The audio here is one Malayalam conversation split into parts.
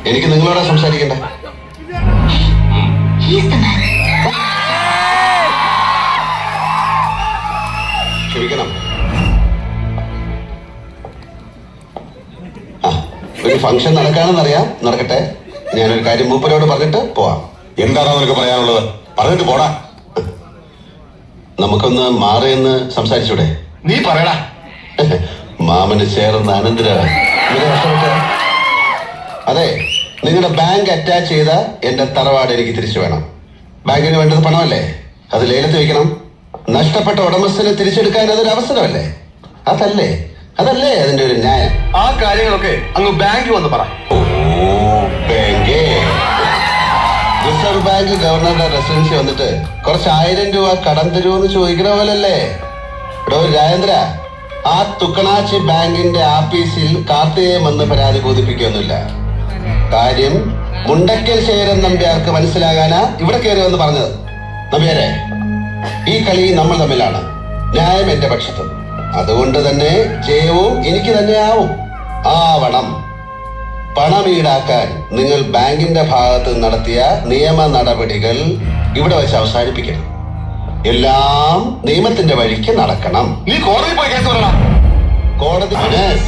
എനിക്ക് നിങ്ങളോടാ സംസാരിക്കണ്ട. ക്ഷമിക്കണം. ഒരു ഫംഗ്ഷൻ നടക്കാണെന്നറിയാം, നടക്കട്ടെ. ഞാനൊരു കാര്യം മൂപ്പരോട് പറഞ്ഞിട്ട് പോവാം. എന്താണോ നിനക്ക് പറയാനുള്ളത്? പറഞ്ഞിട്ട് പോടാ. നമുക്കൊന്ന് മാറിയെന്ന് സംസാരിച്ചൂടെ? നീ പറയടാ. മാമന് ചേർന്ന അനന്തരവൻ. അതെ, നിങ്ങളുടെ ബാങ്ക് അറ്റാച്ച് ചെയ്ത എന്റെ തറവാട് എനിക്ക് തിരിച്ചു വേണം. ബാങ്കിന് വേണ്ടത് പണമല്ലേ? അത് ലേലത്ത് വയ്ക്കണം. നഷ്ടപ്പെട്ട ഉടമസ്ഥനെ തിരിച്ചെടുക്കാൻ അതൊരു അവസരമല്ലേ? അതല്ലേ അതിന്റെ ഒരു ന്യായം? ആ കാര്യങ്ങളൊക്കെ അങ്ങ് ബാങ്കിൽ വന്ന് പറ. ബാങ്കേ, റിസർവ് ബാങ്ക് ഗവർണറുടെ റെസിഡൻസി വന്നിട്ട് കുറച്ച് 1000 രൂപ കടം തരുമെന്ന് ചോദിക്കണ പോലല്ലേ? എടോ രാജേന്ദ്ര, ആ തുക്കണാച്ചി ബാങ്കിന്റെ ആഫീസിൽ കാർത്തികേയൻ വന്ന് പരാതി ബോധിപ്പിക്കൊന്നുമില്ല. കാര്യം മുണ്ടക്കൽ ശേഖരൻ നമ്പ്യാർക്ക് മനസ്സിലാകാനാ ഇവിടെ കയറി വന്ന് പറഞ്ഞത്. നമ്പ്യാരെ, ഈ കളി നമ്മൾ തമ്മിലാണ്. ന്യായം എന്റെ പക്ഷത്തും. അതുകൊണ്ട് തന്നെ ജയവും എനിക്ക് തന്നെ ആവണം. പണം ഈടാക്കാൻ നിങ്ങൾ ബാങ്കിന്റെ ഭാഗത്ത് നടത്തിയ നിയമ നടപടികൾ ഇവിടെ വെച്ച് അവസാനിപ്പിക്കണം. എല്ലാം നിയമത്തിന്റെ വഴിക്ക് നടക്കണം. നീ കോടതി പോയി കേസ് പറയണം. കോടതി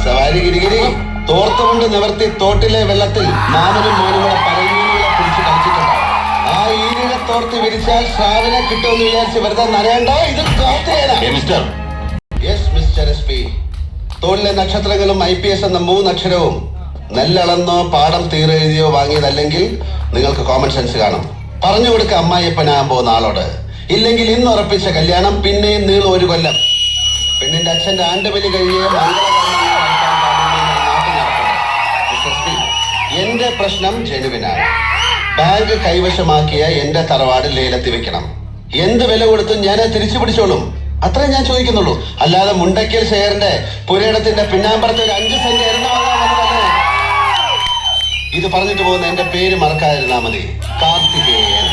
സവാരി ഗിരിഗിരി തോർത്തുകൊണ്ട് നിവർത്തി തോട്ടിലെ വെള്ളത്തിൽ മാമനും മോനുകളെ പരമീനുകളെ പിടിച്ച് കളിച്ചിട്ടുണ്ട്. ആ ഈരിനെ തോർത്ത് വിരിച്ചാൽ ശ്രാവനെ കിട്ടുമെന്ന് വിചാരിച്ച് വെറുതെ നനയണ്ട. ഇത് മിസ്റ്റർ. Yes mister SP. തോളിലെ നക്ഷത്രങ്ങളും IPS എന്ന 3 അക്ഷരവും നെല്ലളന്നോ പാടം തീരെഴുതിയോ വാങ്ങിയതല്ലെങ്കിൽ നിങ്ങൾക്ക് കോമൺ സെൻസ് കാണും. പറഞ്ഞു കൊടുക്ക അമ്മായിപ്പനാകാൻ പോകുന്ന ആളോട്. ഇല്ലെങ്കിൽ ഇന്ന് ഉറപ്പിച്ച കല്യാണം പിന്നെയും നീളും 1 കൊല്ലം. പെണ്ണിന്റെ അച്ഛന്റെ ആണ്ടുബലി കഴിയേ എന്റെ പ്രശ്നം ജനുവിനാണ്. ബാങ്ക് കൈവശമാക്കിയ എന്റെ തറവാട് ലേലത്തിൽ വെക്കണം. എന്ത് വില കൊടുത്തും ഞാൻ തിരിച്ചു പിടിച്ചോളും. അത്രേ ഞാൻ ചോദിക്കുന്നുള്ളൂ. അല്ലാതെ മുണ്ടക്കൽ ശേഖരന്റെ പുരയിടത്തിന്റെ പിന്നാമ്പറത്ത് ഒരു 5 സെന്റ് എണ്ണമാകാമെന്നല്ലേ. ഇത് പറഞ്ഞിട്ട് പോകുന്ന എന്റെ പേര് മറക്കാതിരുന്നാ മതി. കാർത്തികേയൻ.